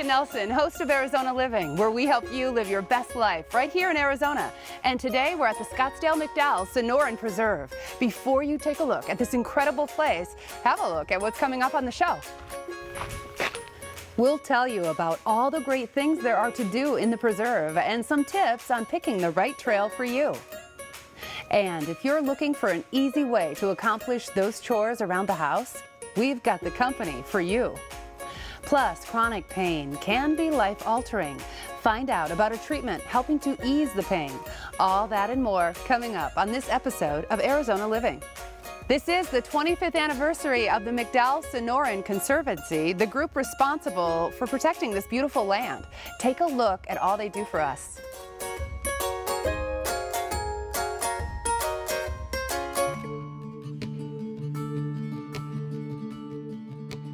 Rebecca Nelson, host of Arizona Living, where we help you live your best life right here in Arizona. And today we're at the Scottsdale McDowell Sonoran Preserve. Before you take a look at this incredible place, have a look at what's coming up on the show. We'll tell you about all the great things there are to do in the preserve and some tips on picking the right trail for you. And if you're looking for an easy way to accomplish those chores around the house, we've got the company for you. Plus, chronic pain can be life-altering. Find out about a treatment helping to ease the pain. All that and more coming up on this episode of Arizona Living. This is the 25th anniversary of the McDowell Sonoran Conservancy, the group responsible for protecting this beautiful land. Take a look at all they do for us.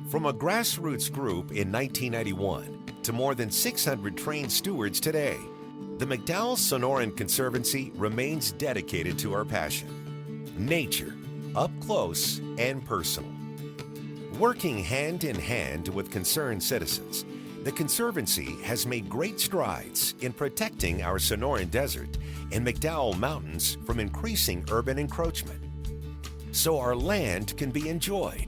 From a grassroots group in 1991 to more than 600 trained stewards today, the McDowell Sonoran Conservancy remains dedicated to our passion: nature, up close and personal. Working hand in hand with concerned citizens, the Conservancy has made great strides in protecting our Sonoran Desert and McDowell Mountains from increasing urban encroachment, so our land can be enjoyed,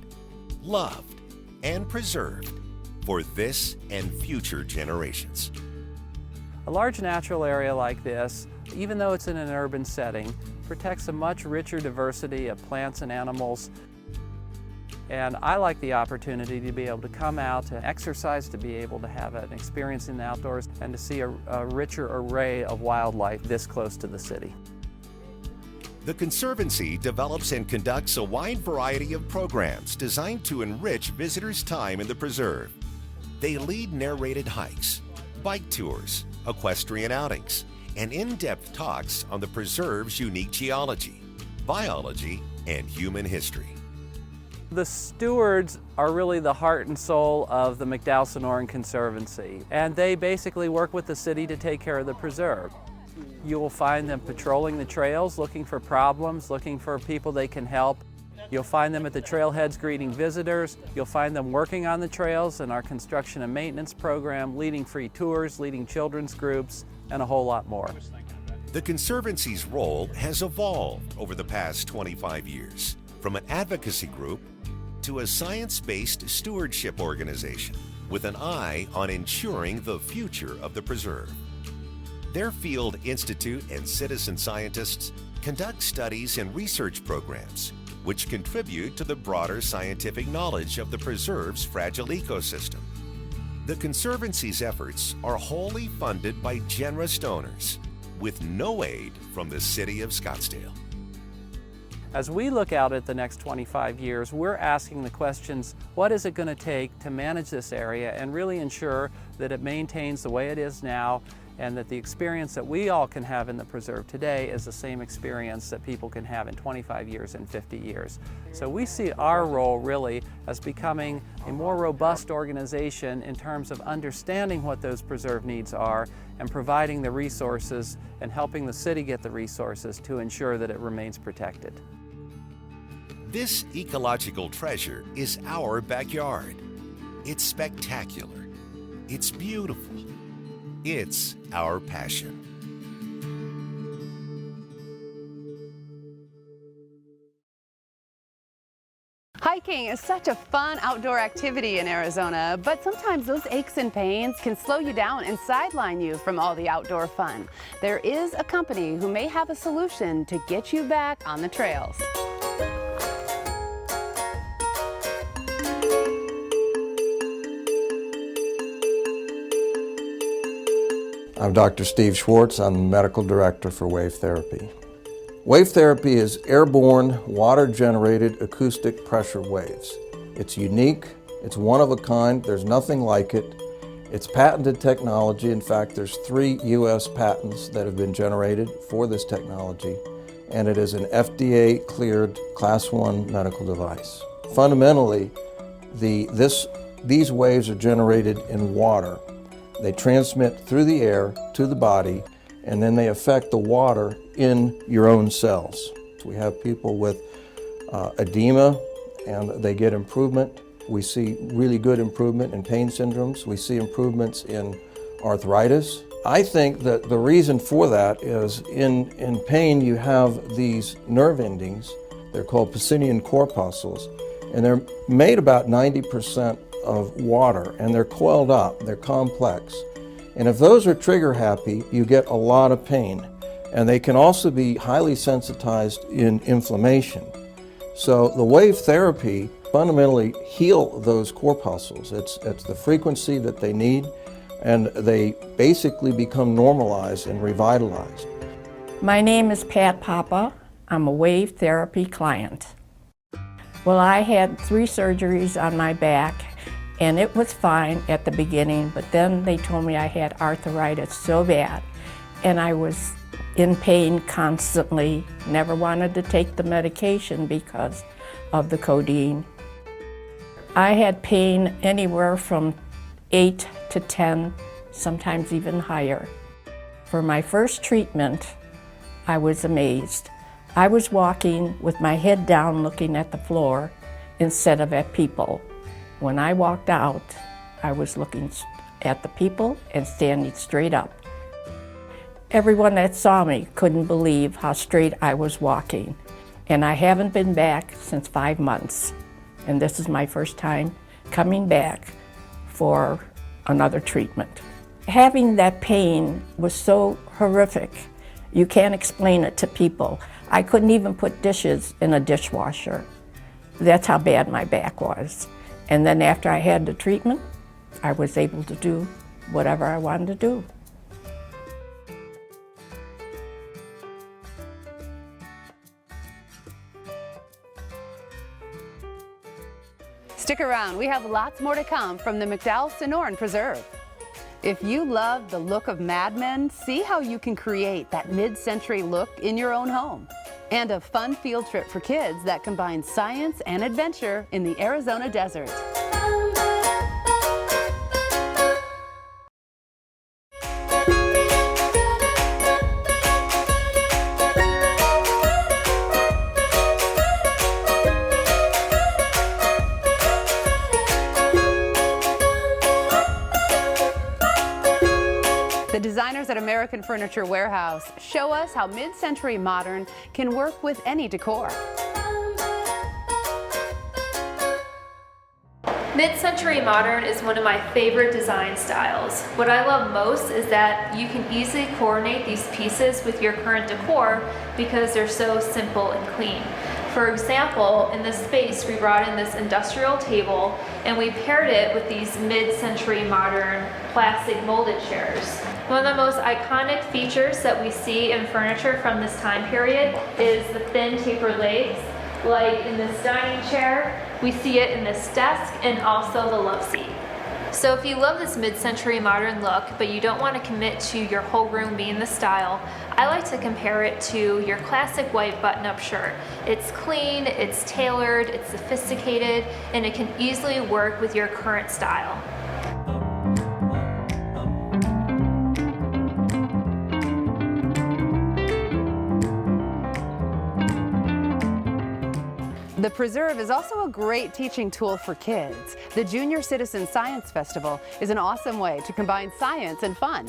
loved, and preserved for this and future generations. A large natural area like this, even though it's in an urban setting, protects a much richer diversity of plants and animals. And I like the opportunity to be able to come out to exercise, to be able to have an experience in the outdoors, and to see a richer array of wildlife this close to the city. The Conservancy develops and conducts a wide variety of programs designed to enrich visitors' time in the preserve. They lead narrated hikes, bike tours, equestrian outings, and in-depth talks on the preserve's unique geology, biology, and human history. The stewards are really the heart and soul of the McDowell Sonoran Conservancy, and they basically work with the city to take care of the preserve. You will find them patrolling the trails, looking for problems, looking for people they can help. You'll find them at the trailheads greeting visitors. You'll find them working on the trails in our construction and maintenance program, leading free tours, leading children's groups, and a whole lot more. The Conservancy's role has evolved over the past 25 years, from an advocacy group to a science-based stewardship organization with an eye on ensuring the future of the preserve. Their field institute and citizen scientists conduct studies and research programs which contribute to the broader scientific knowledge of the preserve's fragile ecosystem. The Conservancy's efforts are wholly funded by generous donors, with no aid from the city of Scottsdale. As we look out at the next 25 years, we're asking the questions, what is it going to take to manage this area and really ensure that it maintains the way it is now, and that the experience that we all can have in the preserve today is the same experience that people can have in 25 years and 50 years. So we see our role really as becoming a more robust organization in terms of understanding what those preserve needs are and providing the resources and helping the city get the resources to ensure that it remains protected. This ecological treasure is our backyard. It's spectacular. It's beautiful. It's our passion. Hiking is such a fun outdoor activity in Arizona, but sometimes those aches and pains can slow you down and sideline you from all the outdoor fun. There is a company who may have a solution to get you back on the trails. I'm Dr. Steve Schwartz. I'm the medical director for wave therapy. Wave therapy is airborne, water-generated acoustic pressure waves. It's unique, it's one of a kind, there's nothing like it. It's patented technology. In fact, there's 3 U.S. patents that have been generated for this technology, and it is an FDA-cleared Class 1 medical device. Fundamentally, these waves are generated in water. They transmit through the air to the body, and then they affect the water in your own cells. So we have people with edema, and they get improvement We see really good improvement in pain syndromes. We see improvements in arthritis. I think that the reason for that is in pain you have these nerve endings. They're called Pacinian corpuscles, and they're made about 90% of water, and they're coiled up, they're complex. And if those are trigger happy, you get a lot of pain. And they can also be highly sensitized in inflammation. So the wave therapy fundamentally heal those corpuscles. It's the frequency that they need, and they basically become normalized and revitalized. My name is Pat Papa. I'm a wave therapy client. Well, I had 3 surgeries on my back, and it was fine at the beginning, but then they told me I had arthritis so bad, and I was in pain constantly, never wanted to take the medication because of the codeine. I had pain anywhere from 8 to 10, sometimes even higher. For my first treatment, I was amazed. I was walking with my head down looking at the floor instead of at people. When I walked out, I was looking at the people and standing straight up. Everyone that saw me couldn't believe how straight I was walking. And I haven't been back since 5 months. And this is my first time coming back for another treatment. Having that pain was so horrific. You can't explain it to people. I couldn't even put dishes in a dishwasher. That's how bad my back was. And then after I had the treatment, I was able to do whatever I wanted to do. Stick around, we have lots more to come from the McDowell Sonoran Preserve. If you love the look of Mad Men, see how you can create that mid-century look in your own home. And a fun field trip for kids that combines science and adventure in the Arizona desert. The designers at American Furniture Warehouse show us how Mid-Century Modern can work with any decor. Mid-Century Modern is one of my favorite design styles. What I love most is that you can easily coordinate these pieces with your current decor because they're so simple and clean. For example, in this space we brought in this industrial table and we paired it with these Mid-Century Modern plastic molded chairs. One of the most iconic features that we see in furniture from this time period is the thin tapered legs. Like in this dining chair, we see it in this desk and also the love seat. So if you love this mid-century modern look, but you don't want to commit to your whole room being the style, I like to compare it to your classic white button-up shirt. It's clean, it's tailored, it's sophisticated, and it can easily work with your current style. The Preserve is also a great teaching tool for kids. The Junior Citizen Science Festival is an awesome way to combine science and fun.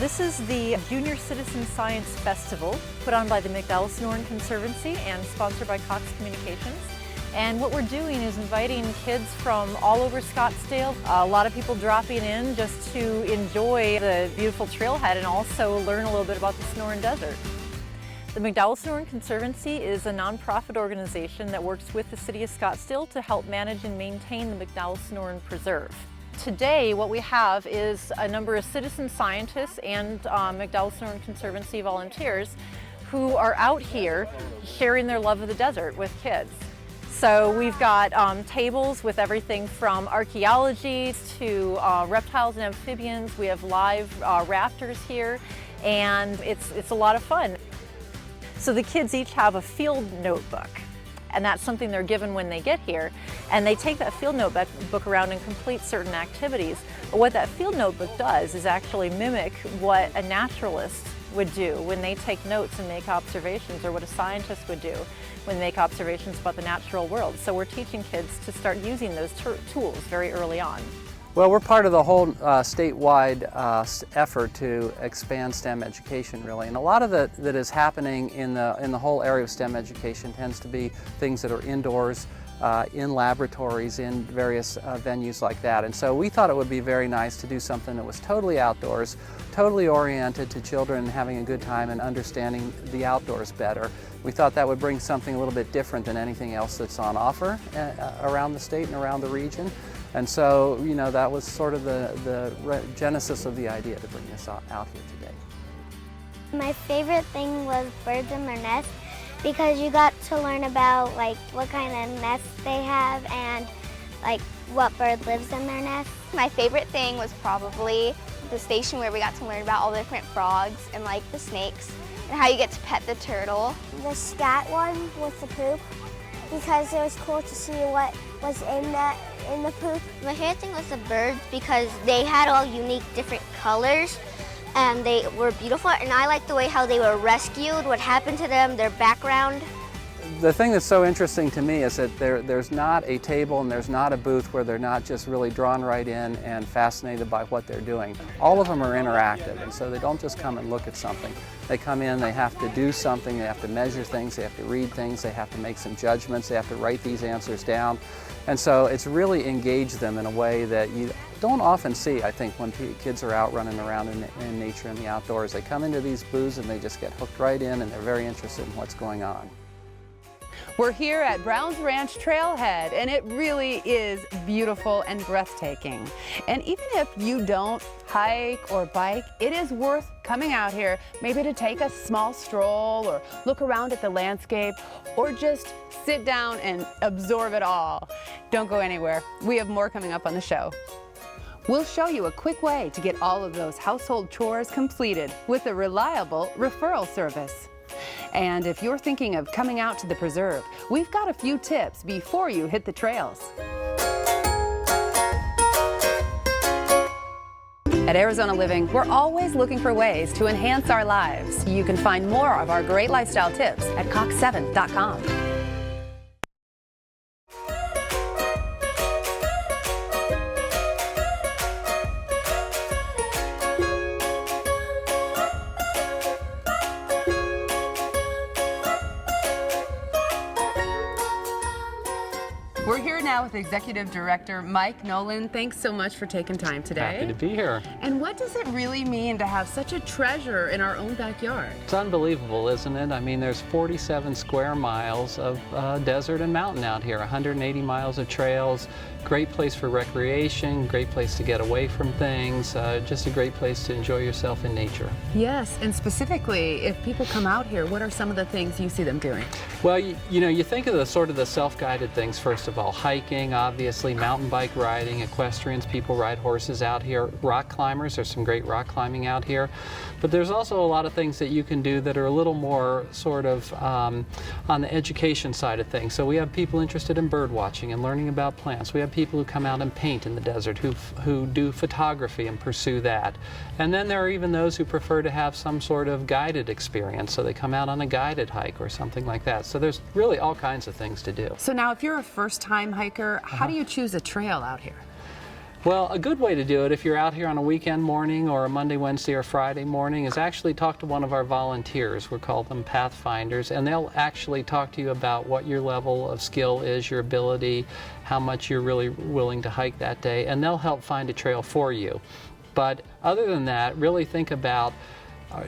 This is the Junior Citizen Science Festival, put on by the McDowell Sonoran Conservancy and sponsored by Cox Communications. And what we're doing is inviting kids from all over Scottsdale. A lot of people dropping in just to enjoy the beautiful trailhead and also learn a little bit about the Sonoran Desert. The McDowell Sonoran Conservancy is a nonprofit organization that works with the City of Scottsdale to help manage and maintain the McDowell Sonoran Preserve. Today what we have is a number of citizen scientists and McDowell Sonoran Conservancy volunteers who are out here sharing their love of the desert with kids. So we've got tables with everything from archaeology to reptiles and amphibians. We have live raptors here, and it's a lot of fun. So the kids each have a field notebook. and that's something they're given when they get here. And they take that field notebook around and complete certain activities. But what that field notebook does is actually mimic what a naturalist would do when they take notes and make observations, or what a scientist would do when they make observations about the natural world. So we're teaching kids to start using those tools very early on. Well, we're part of the whole statewide effort to expand STEM education, really. And a lot of that is happening in the whole area of STEM education tends to be things that are indoors, in laboratories, in various venues like that. And so we thought it would be very nice to do something that was totally outdoors, totally oriented to children having a good time and understanding the outdoors better. We thought that would bring something a little bit different than anything else that's on offer around the state and around the region. And so, you know, that was sort of the genesis of the idea to bring this out here today. My favorite thing was birds in their nest, because you got to learn about like what kind of nests they have and like what bird lives in their nest. My favorite thing was probably the station where we got to learn about all the different frogs and like the snakes and how you get to pet the turtle. The scat one with the poop, because it was cool to see what was in the poop. My favorite thing was the birds because they had all unique different colors and they were beautiful, and I liked the way how they were rescued, what happened to them, their background. The thing that's so interesting to me is that there's not a table and there's not a booth where they're not just really drawn right in and fascinated by what they're doing. All of them are interactive, and so they don't just come and look at something. They come in, they have to do something, they have to measure things, they have to read things, they have to make some judgments, they have to write these answers down. And so it's really engaged them in a way that you don't often see, I think, when kids are out running around in nature in the outdoors. They come into these booths and they just get hooked right in, and they're very interested in what's going on. We're here at Brown's Ranch Trailhead, and it really is beautiful and breathtaking. And even if you don't hike or bike, it is worth coming out here, maybe to take a small stroll or look around at the landscape, or just sit down and absorb it all. Don't go anywhere. We have more coming up on the show. We'll show you a quick way to get all of those household chores completed with a reliable referral service. And if you're thinking of coming out to the preserve, we've got a few tips before you hit the trails. At Arizona Living, we're always looking for ways to enhance our lives. You can find more of our great lifestyle tips at cox7.com. We're here now with Executive Director Mike Nolan. Thanks so much for taking time today. Happy to be here. And what does it really mean to have such a treasure in our own backyard? It's unbelievable, isn't it? I mean, there's 47 square miles of desert and mountain out here, 180 miles of trails, great place for recreation, great place to get away from things, just a great place to enjoy yourself in nature. Yes, and specifically, if people come out here, what are some of the things you see them doing? Well, you know, you think of the sort of the self-guided things, first of all. Hiking, obviously, mountain bike riding, equestrians, people ride horses out here. Rock climbers, there's some great rock climbing out here. But there's also a lot of things that you can do that are a little more sort of on the education side of things. So we have people interested in bird watching and learning about plants. We have people who come out and paint in the desert, who do photography and pursue that. And then there are even those who prefer to have some sort of guided experience, so they come out on a guided hike or something like that. So there's really all kinds of things to do. So now if you're a first-time hiker, how do you choose a trail out here? Well, a good way to do it if you're out here on a weekend morning or a Monday, Wednesday, or Friday morning is actually talk to one of our volunteers. We call them Pathfinders, and they'll actually talk to you about what your level of skill is, your ability, how much you're really willing to hike that day, and they'll help find a trail for you. But other than that, really think about,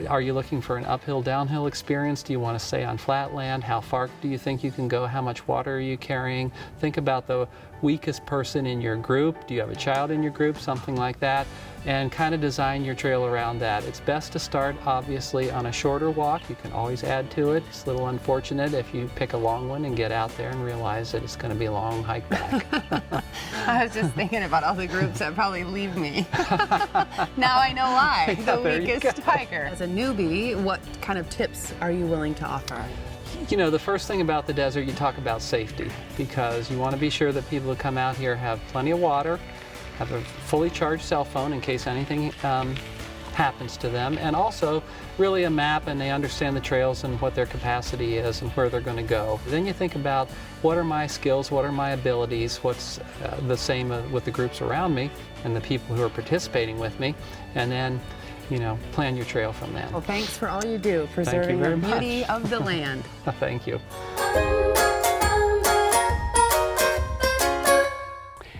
are you looking for an uphill, downhill experience? Do you want to stay on flat land? How far do you think you can go? How much water are you carrying? Think about the weakest person in your group. Do you have a child in your group? Something like that. And kind of design your trail around that. It's best to start, obviously, on a shorter walk. You can always add to it. It's a little unfortunate if you pick a long one and get out there and realize that it's going to be a long hike back. I was just thinking about all the groups that probably leave me. Now I know why. The weakest hiker. As a newbie, what kind of tips are you willing to offer? You know, the first thing about the desert, you talk about safety, because you want to be sure that people who come out here have plenty of water, have a fully charged cell phone in case anything happens to them, and also really a map, and they understand the trails and what their capacity is and where they're going to go. Then you think about, what are my skills, what are my abilities, what's the same with the groups around me and the people who are participating with me, and then, you know, plan your trail from that. Well, thanks for all you do, preserving the beauty of the land. Thank you.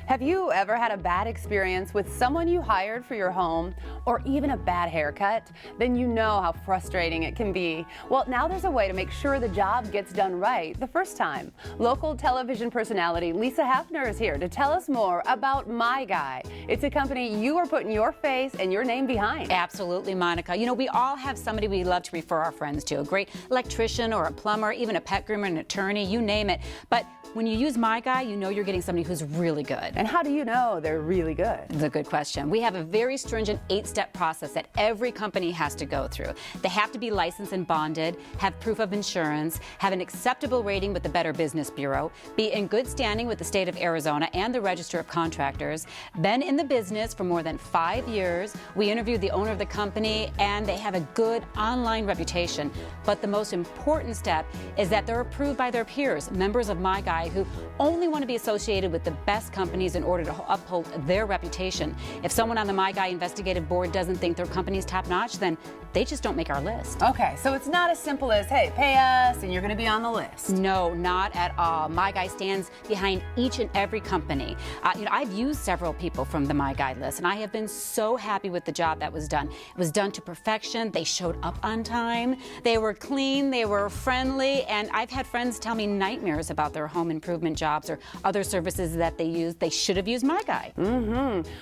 Have you ever had a bad experience with someone you hired for your home, or even a bad haircut? Then you know how frustrating it can be. Well, now there's a way to make sure the job gets done right the first time. Local television personality Lisa Hafner is here to tell us more about My Guy. It's a company you are putting your face and your name behind. Absolutely, Monica. You know, we all have somebody we love to refer our friends to, a great electrician or a plumber, even a pet groomer, an attorney, you name it. But when you use My Guy, you know you're getting somebody who's really good. And how do you know they're really good? It's a good question. We have a very stringent 8-step process that every company has to go through. They have to be licensed and bonded, have proof of insurance, have an acceptable rating with the Better Business Bureau, be in good standing with the state of Arizona and the Register of Contractors, been in the business for more than 5 years. We interviewed the owner of the company, and they have a good online reputation. But the most important step is that they're approved by their peers, members of My Guy, who only want to be associated with the best companies in order to uphold their reputation. If someone on the My Guy investigative board doesn't think their company's top-notch, then they just don't make our list. Okay, so it's not as simple as, hey, pay us and you're going to be on the list. No, not at all. My Guy stands behind each and every company. You know, I've used several people from the My Guy list, and I have been so happy with the job that was done. It was done to perfection. They showed up on time. They were clean. They were friendly. And I've had friends tell me nightmares about their home improvement jobs or other services that they used. They should have used My Guy.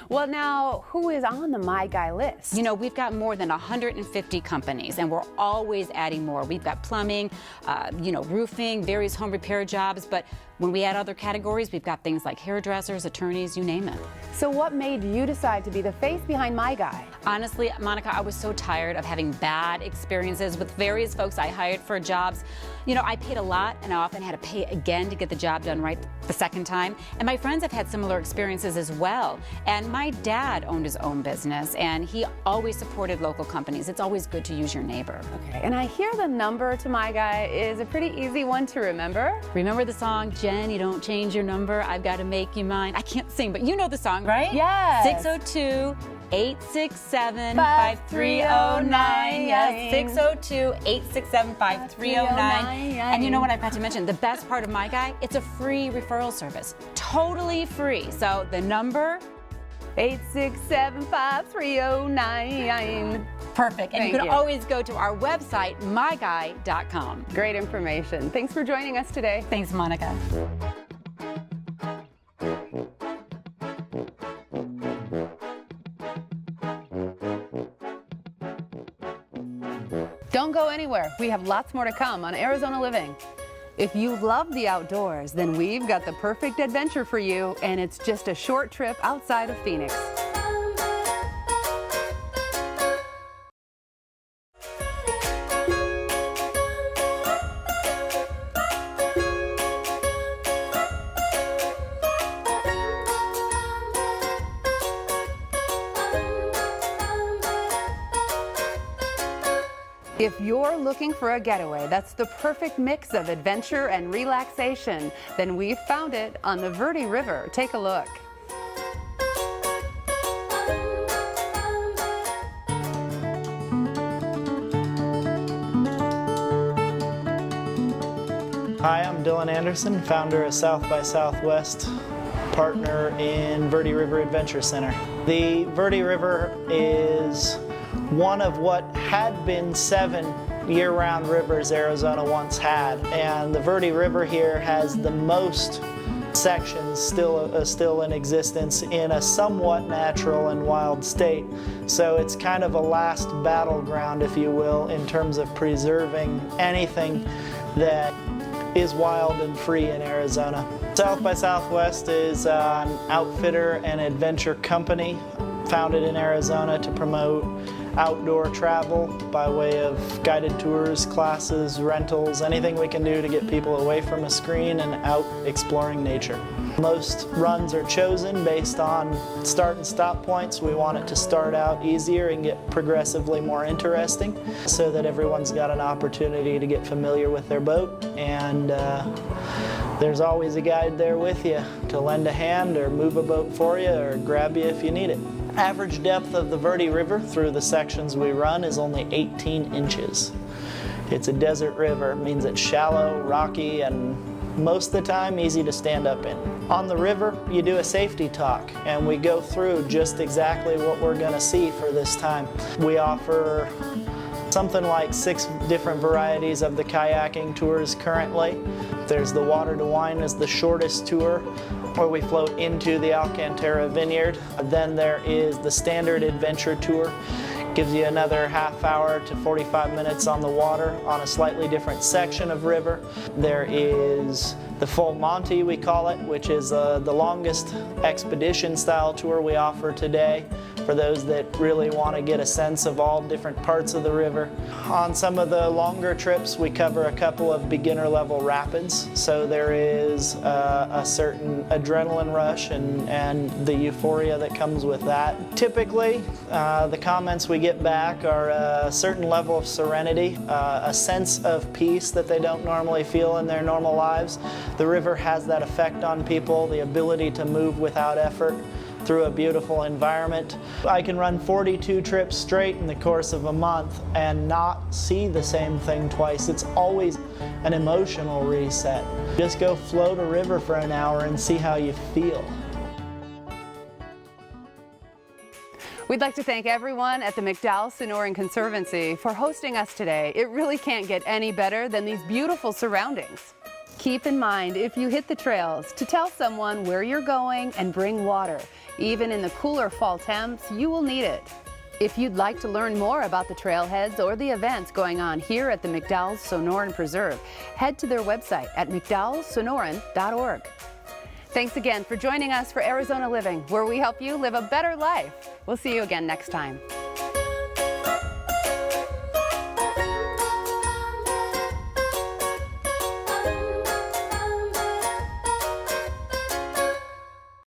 Well, now, who is on the My Guy list? You know, we've got more than 150 companies, and we're always adding more. We've got plumbing, you know, roofing, various home repair jobs, but when we add other categories, we've got things like hairdressers, attorneys, you name it. So what made you decide to be the face behind My Guy? Honestly, Monica, I was so tired of having bad experiences with various folks I hired for jobs. You know, I paid a lot, and I often had to pay again to get the job done right the second time. And my friends have had similar experiences as well. And my dad owned his own business, and he always supported local companies. It's always good to use your neighbor. Okay, and I hear the number to My Guy is a pretty easy one to remember. Remember the song, Jen, you don't change your number, I've got to make you mine. I can't sing, but you know the song, right? Yes. 602-867-5309. Yes, 602-867-5309. And you know what I forgot to mention? The best part of My Guy, it's a free referral service. Totally free. So the number? 867-5309. Perfect. And you can always go to our website, myguy.com. Great information. Thanks for joining us today. Thanks, Monica. Don't go anywhere. We have lots more to come on Arizona Living. If you love the outdoors, then we've got the perfect adventure for you, and it's just a short trip outside of Phoenix. If you're looking for a getaway that's the perfect mix of adventure and relaxation, then we've found it on the Verde River. Take a look. Hi, I'm Dylan Anderson, founder of South by Southwest, partner in Verde River Adventure Center. The Verde River is one of what had been 7 year-round rivers Arizona once had, and the Verde River here has the most sections still in existence in a somewhat natural and wild state. So it's kind of a last battleground, if you will, in terms of preserving anything that is wild and free in Arizona. South by Southwest is an outfitter and adventure company founded in Arizona to promote outdoor travel by way of guided tours, classes, rentals, anything we can do to get people away from a screen and out exploring nature. Most runs are chosen based on start and stop points. We want it to start out easier and get progressively more interesting so that everyone's got an opportunity to get familiar with their boat, and there's always a guide there with you to lend a hand or move a boat for you or grab you if you need it. Average depth of the Verde River through the sections we run is only 18 inches. It's a desert river. It means it's shallow, rocky, and most of the time easy to stand up in. On the river, you do a safety talk, and we go through just exactly what we're going to see for this time. We offer something like 6 different varieties of the kayaking tours currently. There's the Water to Wine is the shortest tour, where we float into the Alcantara Vineyard. Then there is the Standard Adventure Tour. Gives you another half hour to 45 minutes on the water on a slightly different section of river. There is the Full Monty, we call it, which is the longest expedition style tour we offer today for those that really want to get a sense of all different parts of the river. On some of the longer trips, we cover a couple of beginner level rapids, so there is a certain adrenaline rush and the euphoria that comes with that. Typically, the comments we get back are a certain level of serenity, a sense of peace that they don't normally feel in their normal lives. The river has that effect on people, the ability to move without effort through a beautiful environment. I can run 42 trips straight in the course of a month and not see the same thing twice. It's always an emotional reset. Just go float a river for an hour and see how you feel. We'd like to thank everyone at the McDowell Sonoran Conservancy for hosting us today. It really can't get any better than these beautiful surroundings. Keep in mind, if you hit the trails, to tell someone where you're going and bring water. Even in the cooler fall temps, you will need it. If you'd like to learn more about the trailheads or the events going on here at the McDowell Sonoran Preserve, head to their website at mcdowellsonoran.org. Thanks again for joining us for Arizona Living, where we help you live a better life. We'll see you again next time.